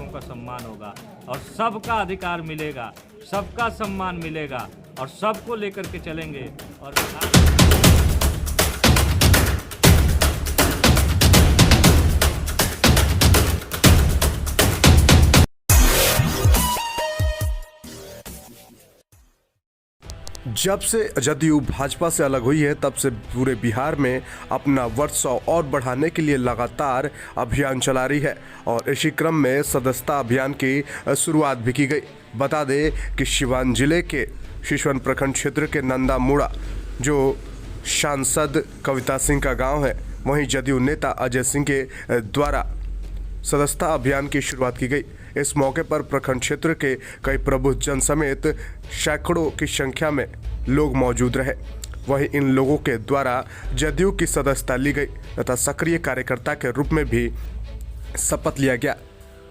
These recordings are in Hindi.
लोगों का सम्मान होगा और सबका अधिकार मिलेगा, सबका सम्मान मिलेगा और सबको लेकर के चलेंगे। और जब से जदयू भाजपा से अलग हुई है तब से पूरे बिहार में अपना वर्चस्व और बढ़ाने के लिए लगातार अभियान चला रही है और इसी क्रम में सदस्यता अभियान की शुरुआत भी की गई। बता दें कि सिवान जिले के सिसवन प्रखंड क्षेत्र के नंदामुड़ा जो सांसद कविता सिंह का गांव है, वहीं जदयू नेता अजय सिंह के द्वारा सदस्यता अभियान की शुरुआत की गई। इस मौके पर प्रखंड क्षेत्र के कई प्रबुद्ध जन समेत सैकड़ों की संख्या में लोग मौजूद रहे। वहीं इन लोगों के द्वारा जदयू की सदस्यता ली गई तथा सक्रिय कार्यकर्ता के रूप में भी शपथ लिया गया।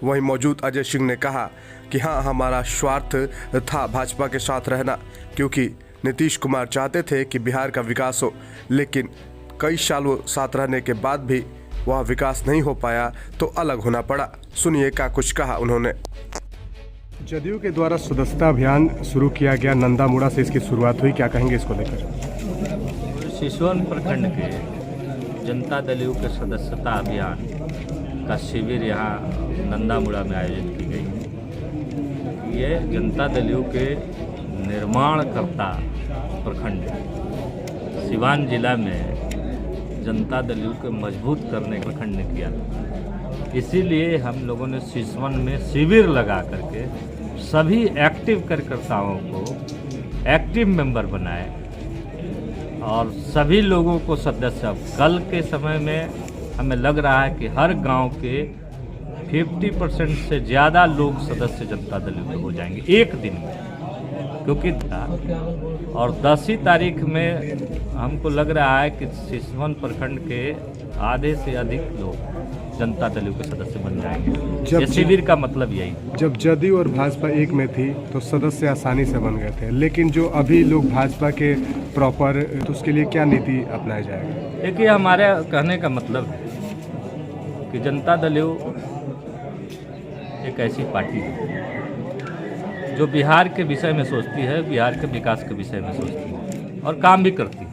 वहीं मौजूद अजय सिंह ने कहा कि हाँ, हमारा स्वार्थ था भाजपा के साथ रहना, क्योंकि नीतीश कुमार चाहते थे कि बिहार का विकास हो, लेकिन कई सालों साथ रहने के बाद भी वह विकास नहीं हो पाया तो अलग होना पड़ा। सुनिए क्या कुछ कहा उन्होंने। जदयू के द्वारा सदस्यता अभियान शुरू किया गया, नंदामुड़ा से इसकी शुरुआत हुई, क्या कहेंगे इसको लेकर? सिसवन प्रखंड के जनता दल के सदस्यता अभियान का शिविर यहाँ नंदामुड़ा में आयोजित की गई। ये जनता दल के निर्माणकर्ता प्रखंड सिवान जिला में जनता दल को मजबूत करने का प्रखंड ने किया। इसीलिए हम लोगों ने सिसवन में शिविर लगा करके सभी एक्टिव कार्यकर्ताओं को एक्टिव मेंबर बनाए और सभी लोगों को सदस्य। कल के समय में हमें लग रहा है कि हर गांव के 50% से ज़्यादा लोग सदस्य जनता दल के हो जाएंगे एक दिन में, क्योंकि और 10 ही तारीख में हमको लग रहा है कि सिसवन प्रखंड के आधे से अधिक लोग जनता दल के सदस्य बन जाएंगे। ये शिविर का मतलब यही। जब जदयू और भाजपा एक में थी तो सदस्य आसानी से बन गए थे, लेकिन जो अभी लोग भाजपा के प्रॉपर, तो उसके लिए क्या नीति अपनाया जाएगा? देखिए, हमारे कहने का मतलब है कि जनता दल एक ऐसी पार्टी है जो बिहार के विषय में सोचती है, बिहार के विकास के विषय में सोचती है और काम भी करती है।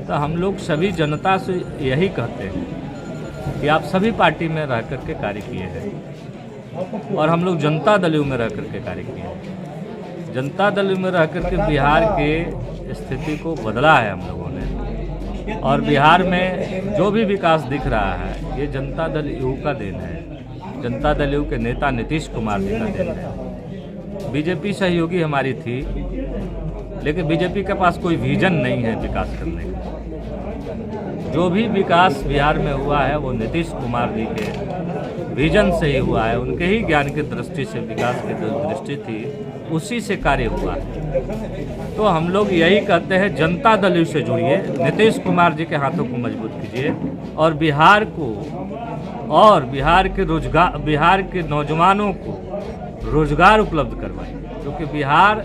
तो हम लोग सभी जनता से यही कहते हैं कि आप सभी पार्टी में रह कर के कार्य किए हैं और हम लोग जनता दल में रह कर के कार्य किए हैं। जनता दल में रह कर के बिहार के स्थिति को बदला है हम लोगों ने, और बिहार में जो भी विकास दिख रहा है ये जनता दल का देन है, जनता दल के नेता नीतीश कुमार जी का देन है। बीजेपी सहयोगी हमारी थी, लेकिन बीजेपी के पास कोई विजन नहीं है विकास करने का। जो भी विकास बिहार में हुआ है वो नीतीश कुमार जी के विजन से ही हुआ है, उनके ही ज्ञान की दृष्टि से विकास की जो दृष्टि थी उसी से कार्य हुआ है। तो हम लोग यही कहते हैं, जनता दल से जुड़िए, नीतीश कुमार जी के हाथों को मजबूत कीजिए और बिहार को और बिहार के नौजवानों को रोजगार उपलब्ध करवाएं, क्योंकि बिहार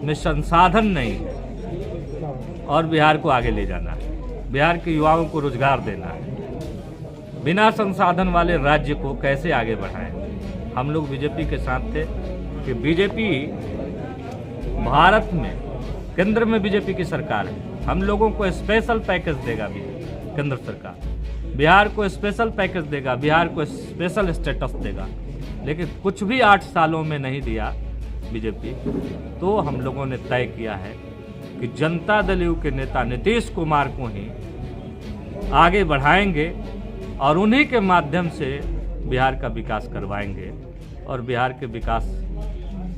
में संसाधन नहीं है और बिहार को आगे ले जाना है, बिहार के युवाओं को रोजगार देना है। बिना संसाधन वाले राज्य को कैसे आगे बढ़ाएं? हम लोग बीजेपी के साथ थे कि बीजेपी भारत में केंद्र में बीजेपी की सरकार है, हम लोगों को स्पेशल पैकेज देगा भी केंद्र सरकार, बिहार को स्पेशल पैकेज देगा, बिहार को स्पेशल स्टेटस देगा, लेकिन कुछ भी 8 सालों में नहीं दिया बीजेपी। तो हम लोगों ने तय किया है कि जनता दल के नेता नीतीश कुमार को ही आगे बढ़ाएंगे और उन्हीं के माध्यम से बिहार का विकास करवाएंगे और बिहार के विकास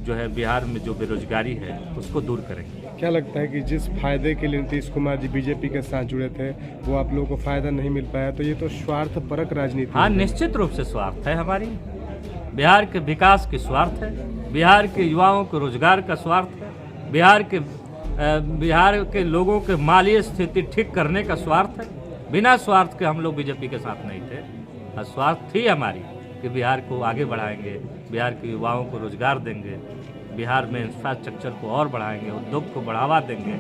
जो है, बिहार में जो बेरोजगारी है उसको दूर करेंगे। क्या लगता है कि जिस फायदे के लिए नीतीश कुमार जी बीजेपी के साथ जुड़े थे वो आप लोगों को फायदा नहीं मिल पाया, तो ये तो स्वार्थपरक राजनीति? हाँ, निश्चित रूप से स्वार्थ है हमारी, बिहार के विकास की स्वार्थ है, बिहार के युवाओं को रोजगार का स्वार्थ है, बिहार के लोगों के माली स्थिति ठीक करने का स्वार्थ है। बिना स्वार्थ के हम लोग बीजेपी के साथ नहीं थे। स्वार्थ थी हमारी कि बिहार को आगे बढ़ाएंगे, बिहार के युवाओं को रोजगार देंगे, बिहार में इंफ्रास्ट्रक्चर को और बढ़ाएंगे, उद्योग को बढ़ावा देंगे।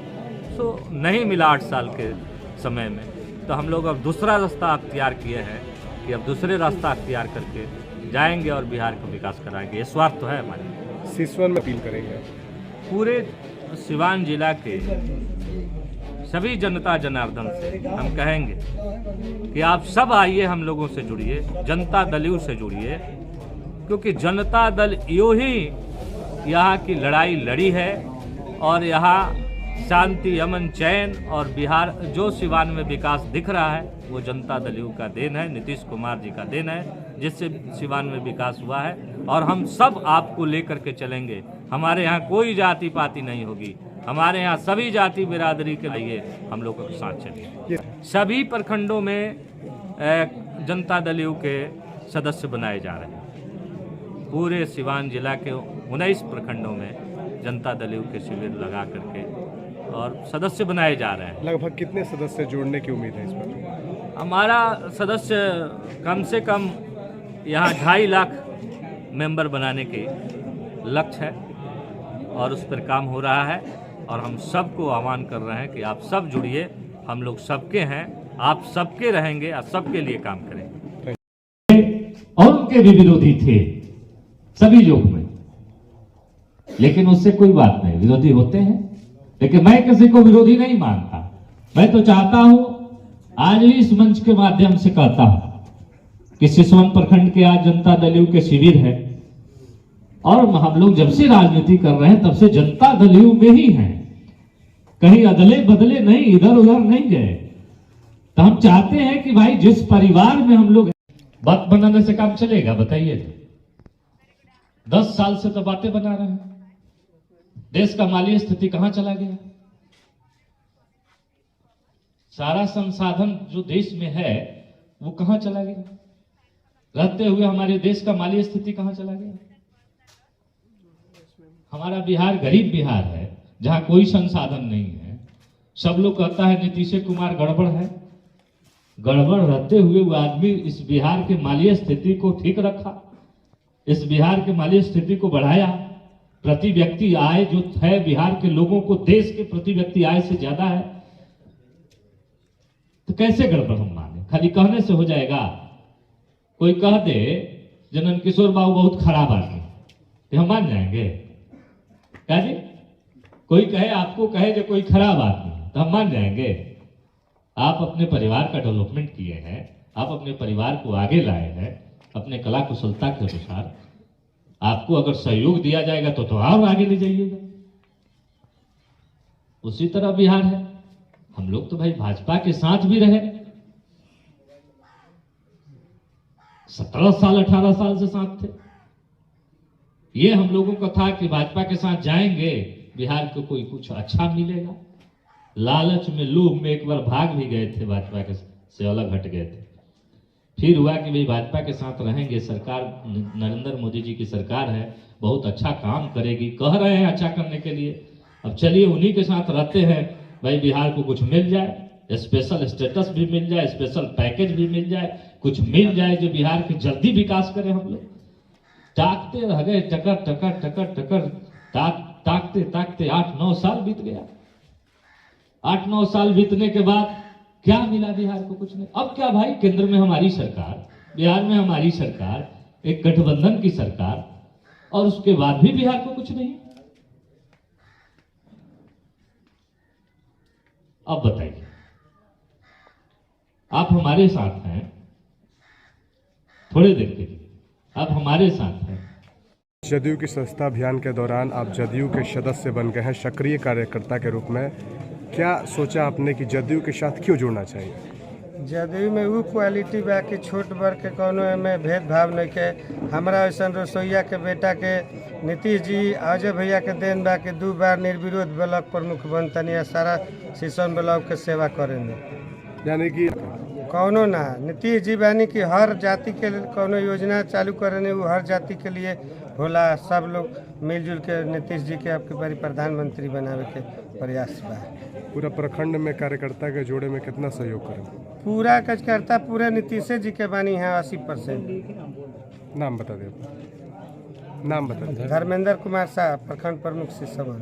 सो नहीं मिला 8 साल के समय में, तो हम लोग अब दूसरा रास्ता अख्तियार किए हैं कि अब दूसरे रास्ता अख्तियार करके जाएंगे और बिहार का विकास कराएंगे। ये स्वार्थ तो है हमारे। सिसवन में अपील करेंगे। पूरे सिवान जिला के सभी जनता जनार्दन से हम कहेंगे कि आप सब आइए, हम लोगों से जुड़िए, जनता दल से जुड़िए, क्योंकि जनता दल यूं ही यहाँ की लड़ाई लड़ी है और यहाँ शांति, अमन, चैन और बिहार जो सिवान में विकास दिख रहा है वो जनता दल यू का देन है, नीतीश कुमार जी का देन है, जिससे सिवान में विकास हुआ है। और हम सब आपको लेकर के चलेंगे। हमारे यहाँ कोई जाति पाति नहीं होगी, हमारे यहाँ सभी जाति बिरादरी के लिए हम लोगों के साथ चलेंगे। सभी प्रखंडों में जनता दल यू के सदस्य बनाए जा रहे हैं। पूरे सिवान जिला के 19 प्रखंडों में जनता दल यू के शिविर लगा करके और सदस्य बनाए जा रहे हैं। लगभग कितने सदस्य जोड़ने की उम्मीद है इस पर? हमारा सदस्य कम से कम यहाँ 2.5 लाख मेंबर बनाने के लक्ष्य है और उस पर काम हो रहा है। और हम सबको आह्वान कर रहे हैं कि आप सब जुड़िए, हम लोग सबके हैं, आप सबके रहेंगे और सबके लिए काम करेंगे। और उनके भी विरोधी थे सभी योग में, लेकिन उससे कोई बात नहीं, विरोधी होते हैं, लेकिन मैं किसी को विरोधी नहीं मानता। मैं तो चाहता हूं, आज भी इस मंच के माध्यम से कहता हूं कि सिसवन प्रखंड के आज जनता दल यू के शिविर है और हम लोग जब से राजनीति कर रहे हैं तब से जनता दल यू में ही हैं, कहीं अदले बदले नहीं, इधर उधर नहीं गए। तो हम चाहते हैं कि भाई जिस परिवार में हम लोग, बात बनाने से काम चलेगा बताइए? 10 साल से तो बातें बना रहे हैं। देश का माली स्थिति कहां चला गया? सारा संसाधन जो देश में है वो कहां चला गया? रहते हुए हमारे देश का माली स्थिति कहां चला गया? हमारा बिहार गरीब बिहार है, जहां कोई संसाधन नहीं है। सब लोग कहता है नीतीश कुमार गड़बड़ है। गड़बड़ रहते हुए वो आदमी इस बिहार के माली स्थिति को ठीक रखा, इस बिहार के माली स्थिति को बढ़ाया। प्रति व्यक्ति आय जो है बिहार के लोगों को देश के प्रति व्यक्ति आय से ज्यादा है, तो कैसे गड़बड़ हम माने? खाली कहने से हो जाएगा? कोई कह दे जनन किशोर बाबू बहुत खराब आदमी, तो हम मान जाएंगे क्या जी? कोई कहे, आपको कहे जो कोई खराब आदमी, तो हम मान जाएंगे? आप अपने परिवार का डेवलपमेंट किए हैं, आप अपने परिवार को आगे लाए हैं अपने कला कुशलता के अनुसार। आपको अगर सहयोग दिया जाएगा तो और आगे ले जाइएगा। उसी तरह बिहार है। हम लोग तो भाई भाजपा के साथ भी रहे, 17 साल 18 साल से साथ थे। ये हम लोगों का था कि भाजपा के साथ जाएंगे, बिहार को कोई कुछ अच्छा मिलेगा। लालच में, लोभ में एक बार भाग भी गए थे, भाजपा के से अलग हट गए थे। फिर हुआ कि भाई भाजपा के साथ रहेंगे, सरकार नरेंद्र मोदी जी की सरकार है, बहुत अच्छा काम करेगी, कह रहे हैं अच्छा करने के लिए। अब चलिए उन्हीं के साथ रहते हैं, भाई बिहार को कुछ मिल जाए, स्पेशल स्टेटस भी मिल जाए, स्पेशल पैकेज भी मिल जाए, कुछ मिल जाए जो बिहार के जल्दी विकास करें। हम लोग ताकते रह गए, टकर टकर टकर टकर ताकते ताकते 8-9 साल बीत गया। 8-9 साल बीतने के बाद क्या मिला बिहार को? कुछ नहीं। अब क्या भाई, केंद्र में हमारी सरकार, बिहार में हमारी सरकार, एक गठबंधन की सरकार, और उसके बाद भी बिहार को कुछ नहीं। अब बताइए, आप हमारे साथ हैं थोड़े देर के लिए, आप हमारे साथ हैं। जदयू की सदस्यता अभियान के दौरान आप जदयू के सदस्य बन गए हैं, सक्रिय कार्यकर्ता के रूप में। क्या सोचा आपने कि जदयू के साथ क्यों जुड़ना चाहिए? जदयू में वो क्वालिटी बा कि छोट बड़ के कोनो में भेदभाव नहीं के। हमारा ऐसा रसोईया के बेटा के नीतीश जी, अजय भैया के देन बा कि 2 बार निर्विरोध ब्लॉक प्रमुख बनतनी है, सारा सिसवन ब्लॉक के सेवा करेंगे। यानी कि कौनो ना, नीतीश जी बानी कि हर जाति के कौनो योजना चालू करेंगे, वो हर जाति के लिए होला। सब लोग मिलजुल के नीतीश जी के आपके बारी प्रधानमंत्री बनावे के प्रयास बा। पूरा प्रखंड में कार्यकर्ता के जोड़े में कितना सहयोग करें? पूरा कार्यकर्ता पूरे नीतीश जी के बानी है 80%। नाम बता दें, नाम बता दें। धर्मेंद्र कुमार शाह, प्रखंड प्रमुख सिसवन।